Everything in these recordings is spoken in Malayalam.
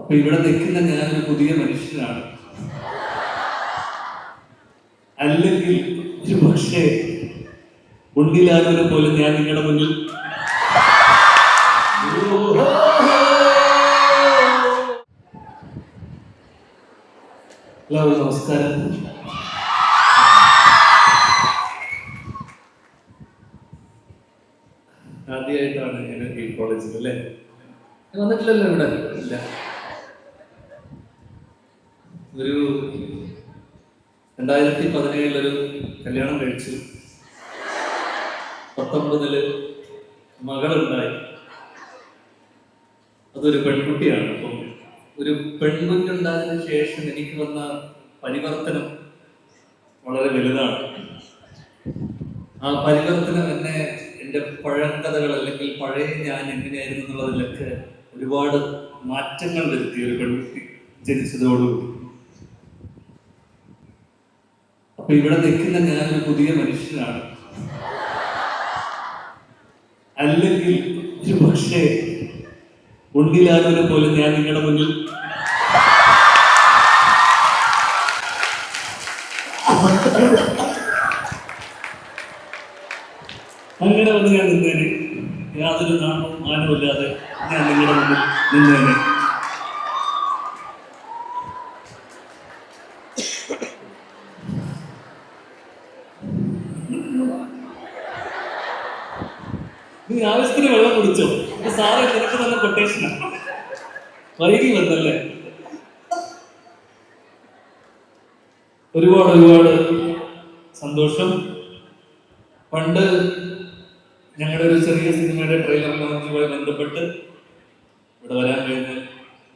അപ്പൊ ഇവിടെ നിൽക്കുന്ന ഞാനൊരു പുതിയ മനുഷ്യനാണ്. അല്ലെങ്കിൽ ഒരു പക്ഷേ ഉണ്ണിലാലുവിനെ പോലെ ഞാൻ നിങ്ങളുടെ മുന്നിൽ ഹലോ, നമസ്കാരം. ആദ്യമായിട്ടാണ് ഞാൻ ഈ കോളേജിൽ അല്ലേ വന്നിട്ടില്ലല്ലോ. ഇവിടെ ഇല്ല. ഒരു 2017 കല്യാണം കഴിച്ചു. 19 മകളുണ്ടായി. അതൊരു പെൺകുട്ടിയാണ്. അപ്പം ഒരു പെൺകുഞ്ഞുണ്ടായതിനു ശേഷം എനിക്ക് വന്ന പരിവർത്തനം വളരെ വലുതാണ്. ആ പരിവർത്തനം എന്നെ എൻ്റെ പഴങ്കഥകൾ അല്ലെങ്കിൽ പഴയ ഞാൻ എങ്ങനെയായിരുന്നു എന്നുള്ളതിലൊക്കെ ഒരുപാട് മാറ്റങ്ങൾ വരുത്തി ഒരു പെൺകുട്ടി ജനിച്ചതോടുകൂടി. അപ്പൊ ഇവിടെ നിൽക്കുന്ന ഞാനൊരു പുതിയ മനുഷ്യനാണ്. അല്ലെങ്കിൽ ഒരു പക്ഷേ ഉണ്ണിലാലുവിനെ പോലെ ഞാൻ നിങ്ങളുടെ മുന്നിൽ അങ്ങനെ വന്ന് ഞാൻ നിന്നേനെ. യാതൊരു നാണവും മാനവുമില്ലാതെ ഞാൻ നിങ്ങളുടെ മുന്നിൽ നിന്നേനെ. നീ ആവശ്യത്തിന് വെള്ളം കുടിച്ചോ? സാറ് നിനക്ക് നല്ല കൊട്ടേഷനാണ്. വൈകി വന്നല്ലേ. ഒരുപാട് സന്തോഷം. പണ്ട് ഞങ്ങളുടെ ഒരു ചെറിയ സിനിമയുടെ ട്രെയിലർ ലോഞ്ചുമായി ബന്ധപ്പെട്ട് ഇവിടെ വരാൻ കഴിഞ്ഞാൽ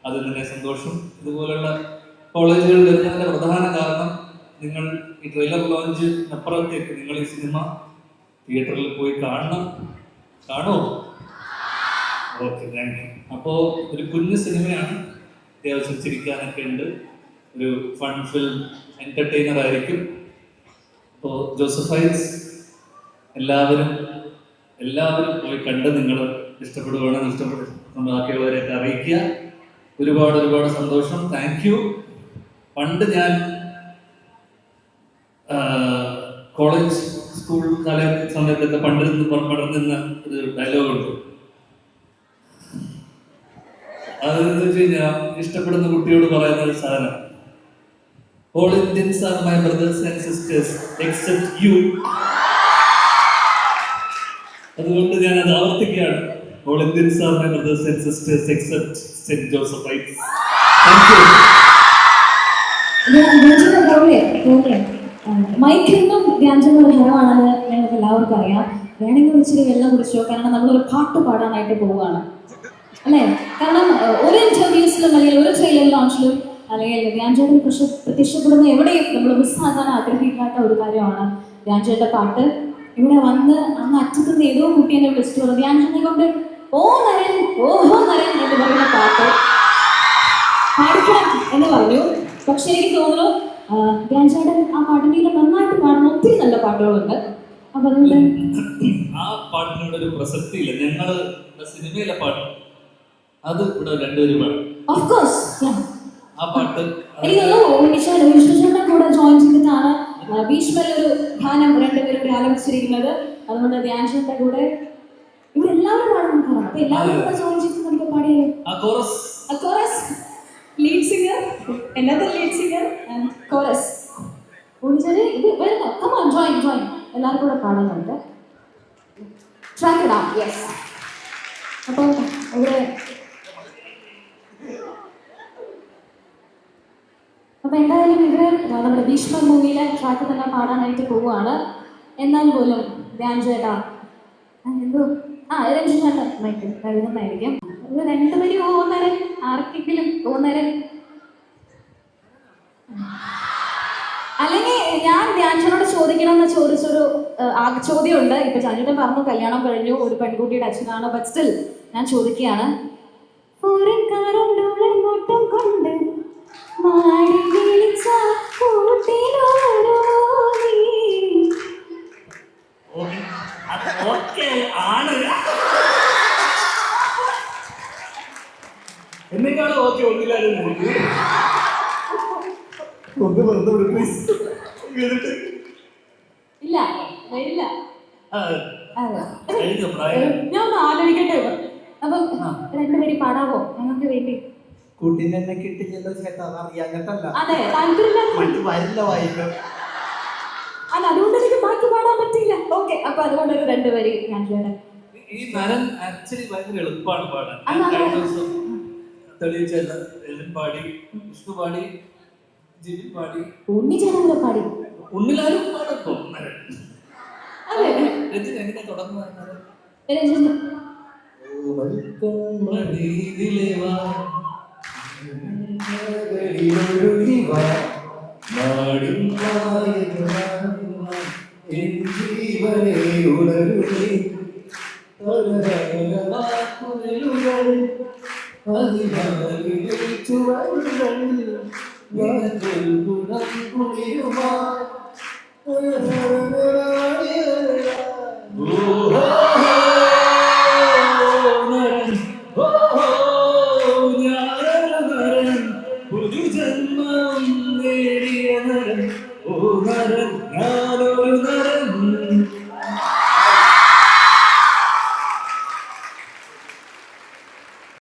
അതിൽ തന്നെ സന്തോഷം. ഇതുപോലുള്ള കോളേജുകൾ വരുന്നതിന്റെ പ്രധാന കാരണം നിങ്ങൾ ഈ ട്രെയിലർ ലോഞ്ചിനപ്പുറത്തേക്ക് നിങ്ങൾ ഈ സിനിമ തിയേറ്ററിൽ പോയി കാണണം. കാണുമോ? Okay, thank you. അപ്പോൾ ഒരു കുഞ്ഞു സിനിമയാണ്. അത്യാവശ്യം ചിരിക്കാനൊക്കെ ഉണ്ട്. ഒരു ഫൺ ഫിലിം, എന്റർടൈനർ ആയിരിക്കും. അപ്പോൾ ജോസഫൈസ് എല്ലാവരും പോയി കണ്ട് നിങ്ങൾ ഇഷ്ടപ്പെടുകയാണെന്ന് ബാക്കിയുള്ളവരെയൊക്കെ അറിയിക്കുക. ഒരുപാട് സന്തോഷം. Thank you. പണ്ട് ഞാൻ കോളേജ് സ്കൂൾ സമയത്തൊക്കെ പടർന്നിരുന്ന ഒരു ഡയലോഗുണ്ട്. അതെന്ന് വെച്ച് കഴിഞ്ഞാൽ ഇഷ്ടപ്പെടുന്ന കുട്ടിയോട് പറയുന്ന ഒരു സാധനം, all Indians are my brothers and sisters except you. അതുകൊണ്ട് ഞാൻ അത് ആവർത്തിക്കുകയാണ്. All Indians are my brothers and sisters except Saint Josephites. Thank you. മൈക്കിന്നും വ്യാഞ്ജനം ഹരമാണെന്ന് ഞങ്ങൾക്ക് എല്ലാവർക്കും അറിയാം. വേണമെങ്കിൽ ഇച്ചിരി വെള്ളം കുടിച്ചോ, കാരണം നമ്മളൊരു പാട്ട് പാടാനായിട്ട് പോവുകയാണ് അല്ലേ? കാരണം ഒരു ഇന്റർവ്യൂസിലും അല്ലെങ്കിൽ ഒരു ട്രെയിലർ ലോഞ്ചിലും അല്ലെങ്കിൽ വ്യാഞ്ജനം പ്രത്യക്ഷപ്പെടുന്ന എവിടെയും നമ്മൾ മിസ്സാകാൻ ആഗ്രഹിക്കാത്ത ഒരു കാര്യമാണ് വ്യാഞ്ജന്റെ പാട്ട്. ഇവിടെ വന്ന് അങ്ങ് അറ്റത്തുനിന്ന് ഏതോ കുട്ടി എന്നെ വിളിച്ചിട്ട് പറഞ്ഞു, വ്യാഞ്ജനെ കൊണ്ട് ഓ നരൻ ഓഹോ നരൻ എന്ന് പറയുന്ന പാട്ട് പാടിക്കണം എന്ന് പറഞ്ഞു. പക്ഷെ എനിക്ക് തോന്നുന്നു വ്യാഞ്ജേട്ടൻ ആ പാട്ടിന്റെ നന്നായിട്ട് പാടുന്ന ഒത്തിരി നല്ല പാട്ടുകളുണ്ട്. അപ്പൊ അതുകൊണ്ട് ആ പാട്ടിനോട് ഒരു പ്രസക്തി ഇല്ല. ഞങ്ങള് സിനിമയിലെ പാട്ട് അത് ഇവിടെ രണ്ടുപേരും പാടും. ഓഫ് കോഴ്സ് ആ പാട്ട് എനിക്ക് തോന്നുന്നു വിഷ്ണുചേട്ടൻ കൂടെ ജോയിൻ ചെയ്തിട്ടാണ് ഭീഷ്മയിൽ ഒരു ഗാനം രണ്ടുപേരും കൂടെ ആലപിച്ചിരിക്കുന്നത്. അതുകൊണ്ട് ധ്യാൻചേട്ടന്റെ കൂടെ ഇവിടെ എല്ലാവരും പാടുന്നു. അപ്പൊ എല്ലാവരും കൂടെ ജോയിൻ ചെയ്ത് നമുക്ക് പാടിയാലോ? Lead singer, another lead singer and chorus. ഒന്നിച്ചേരി ഇത് വരുന്നു. Come on, join. എല്ലാവരും കൂടെ പാടുന്നുണ്ട്. Track it out, yes. അപ്പോൾ ഇവിടെ എന്തായാലും ഇവര് നമ്മുടെ ഭീഷ്മ മൂവിയിലെ ട്രാക്ക് തന്നെ പാടാനായിട്ട് പോവുകയാണ്. എന്നാൽ പോലും ധ്യാൻചേട്ടാ എന്തോ രഞ്ജിച്ചേട്ടൻ മൈക്ക് കഴുകുന്നതായിരിക്കും. രണ്ടുപേരും പോകുന്നേരം ആർക്കെങ്കിലും പോകുന്നേരം അല്ലെങ്കിൽ ഞാൻ ധ്യാൻചേട്ടനോട് ചോദിക്കണമെന്ന് ചോദിച്ചൊരു ചോദ്യമുണ്ട്. ഇപ്പൊ ചാഞ്ചേട്ടൻ പറഞ്ഞു കല്യാണം കഴിഞ്ഞു, ഒരു പെൺകുട്ടിയുടെ അച്ഛനാണ്. ബട്ട് സ്റ്റിൽ ഞാൻ ചോദിക്കുകയാണ്, എന്നേക്കാളും ഓക്കെ ഒന്നില്ല. ഒന്ന് വെറുതെ ഒരു please. എന്നിട്ട് ഇല്ല വരില്ല. ആ, അതെ. കഴിഞ്ഞ പ്രായം. ഞാൻ ഒന്ന് ആലോചിക്കട്ടെ. അപ്പം രണ്ടുപേരും പാടാവോ ഞങ്ങൾക്ക് വേണ്ടി? കുട്ടീനെ എന്നെ കിട്ടില്ലല്ലോ ചേട്ടാ, അറിയാഞ്ഞിട്ടല്ല. അതെ താല്പര്യമില്ല. മറ്റു വരില്ല വായിക്കും. അല്ല അതുകൊണ്ട് എനിക്ക് ബാക്കി പാടാൻ പറ്റില്ല. ഓക്കെ, അപ്പൊ അതുകൊണ്ടൊരു രണ്ടുപേര് ഞാൻ ചേട്ടൻ. ഈ നരൻ ആക്ച്വലി ഭയങ്കര എളുപ്പമാണ് പാടാൻ. അല്ല, ഞാൻ കഴിഞ്ഞ അല്ല. ദിവസം തെളിയിച്ച എല്ലാം പാടി, വിഷ്ണു പാടി, ജിബിൻ പാടി, ഉണ്ണിച്ചേട്ടൻ പാടി. ഉണ്ണിലാലും പാടപ്പോ നരൻ. അതെ രഞ്ജിൻ എങ്ങനെ തുടങ്ങുന്നത് നരൻ? രഞ്ജിത്ത്. മടിയിലെ വാ, ഒഴുകി വാ, നാടും എൻ ജീവനെ ഉണരുകേ, വാക്കുകളുകൾ, അതിനാലിലെ ചുവടുകൾ, നിനക്കൊരു ഗുണം കുളിരുമാ.